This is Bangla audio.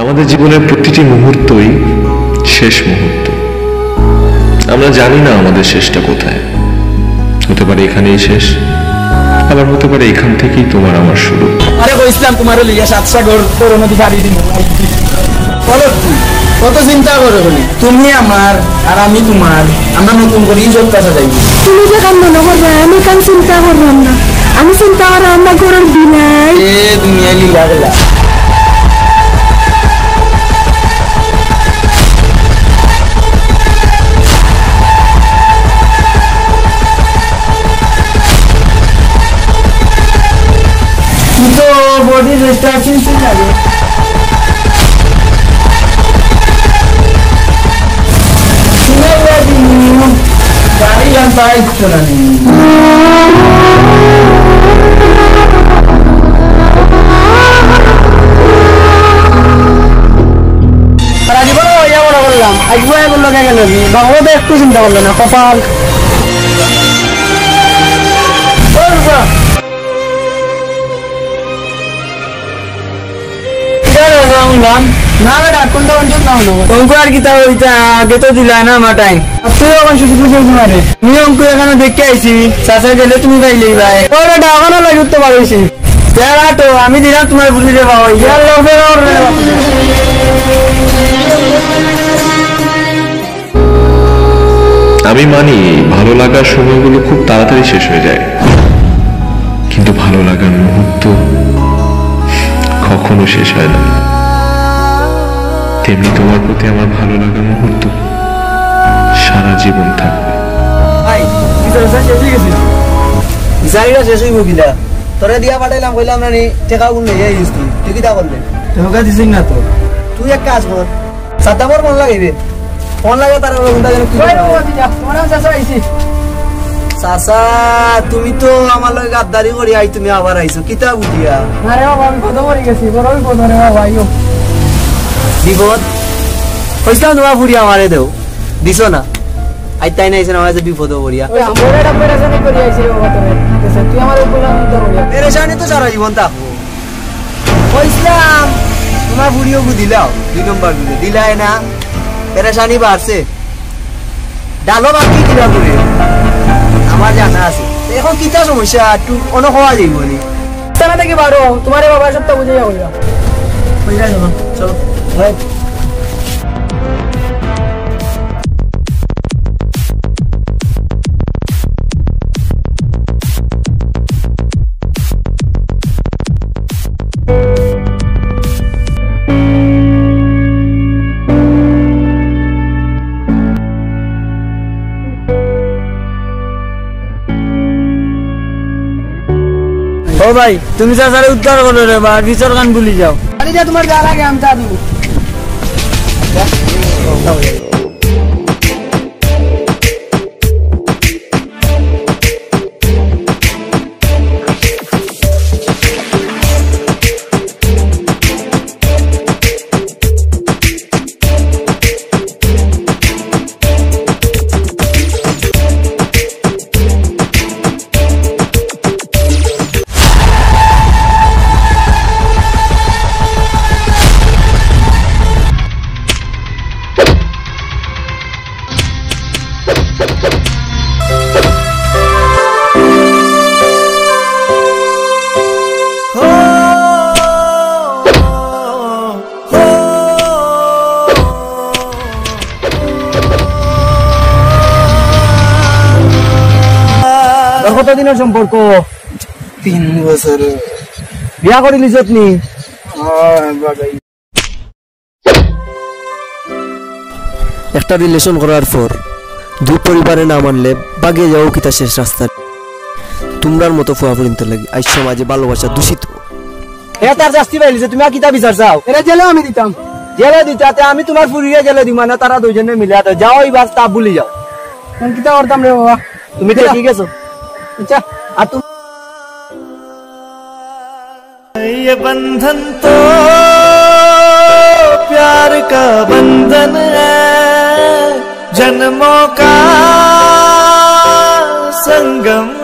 আমাদের জীবনের প্রতিটি মুহূর্তই শেষ মুহূর্ত। আমরা জানি না আমাদের শেষটা কোথায়। হতে পারে এখানেই শেষ, আবার হতে পারে এখান থেকেই তোমার আমার শুরু। আরে কইছিলাম তোমার লিয়া সাত সাগর তোর নদী পাড়ি দিন। বলো কত চিন্তা করো বলি, তুমি আমার আর আমি তোমার, আমরা নতুন করে ইজ্জত কাছে যাই। তুমি যে কাম মনে করবে আমি কাম চিন্তা করলাম না, আমি চিন্তা করে আমরা করার বিনাই এ দুনিয়া লীলা গেলা। তো বডি রেস্ট্রাকশন से লাগে গাড়ি জানতা ইচ্ছা নেই। সারা জীবন ইয়া বড় করলাম, আজকে এগুলো কে গেল বাবা একটু চিন্তা করলো না কপাল। না বেটা কোনটা অঞ্চল না হলো অঙ্ক আর কি তা ওইটা আগে তো দিলা না আমার টাইম। তুই এখন শুধু বুঝে তোমারে তুমি অঙ্ক এখানে দেখে আইছি চাচা গেলে তুমি পাইলেই ভাই ওর বেটা এখনো লাগে উঠতে পারছি তেরা তো আমি দিলাম তোমার বুঝে দেবা ওই আমি মানি ভালো লাগার সময়গুলো খুব তাড়াতাড়ি শেষ হয়ে যায়, কিন্তু ভালো লাগার মুহূর্ত কখনো শেষ হয় না। তেমনি তোমার প্রতি আমার ভালো লাগার মুহূর্ত সারা জীবন থাকবে। শেষ হইব কিনা তোরা দিয়া পাঠাইলাম কইলাম না টেকা গুণ নিয়ে যাইস তুই কিতা করলে টেকা দিছিস না তো। তুই এক কাজ কর সাতাবার মন লাগাইবে মন লাগে তার চাচা তুমি তো আমার লগে গাদ্দারি করি আই তুমি আবার আইছো কিতা বুঝিয়া। আরে বাবা আমি কত মরে গেছি বড় বিপদ রে বাবা আইও বিপদ কইছিলাম তোমার ফুড়ি আমারে দেও দিছো না আই তাই নাইছে না আমার বিপদ করিয়া আমরা এটা পেরেশানি করি আইছি বাবা তোরে তুই আমার উপর না করিয়া পেরেশানি তো সারা জীবন থাকবো। কইছিলাম তোমার ফুড়িও দিলাও 2 নম্বর দিলাই না পেরেশানি বাড়ছে ডালো বাকি দিলা করে আমার জানা আছে এখন কিতা সমস্যা একটু অন্য হওয়া যাইব নি তারা থেকে বাড়ো তোমার বাবা সবটা বুঝে যাবো চলো ভাই। ও ভাই তুমি চাচারে উদ্ধার করো রে বা বিচার গান ভুলি যাও আরে যা তোমার যা লাগে আমি তা দিব। কতদিনের সম্পর্ক? 3 বছর। বিয়া করিলি যতনি? একটা রিলেশন করার পর দুই পরিবারে না মানলে বাগে যাও কিতা শেষ রাস্তা। তোমরার মতো ফুয়া পর্যন্ত লাগে আজ সমাজে ভালোবাসা দূষিত। তার শাস্তি পাইলি যে তুমি কিতা বিচার চাও? এরা জেলেও আমি দিতাম। জেলে দিতাতে আমি তোমার ফুরিয়ে জেলে দিব না, তারা দুইজনে মিলে যাও এইবার তা ভুলি যাও। কিতা করতাম রে বাবা? তুমি তো ঠিক আছো। আচ্ছা আর তুমি ये बंधन तो प्यार का बंधन है, जन्मों का संगम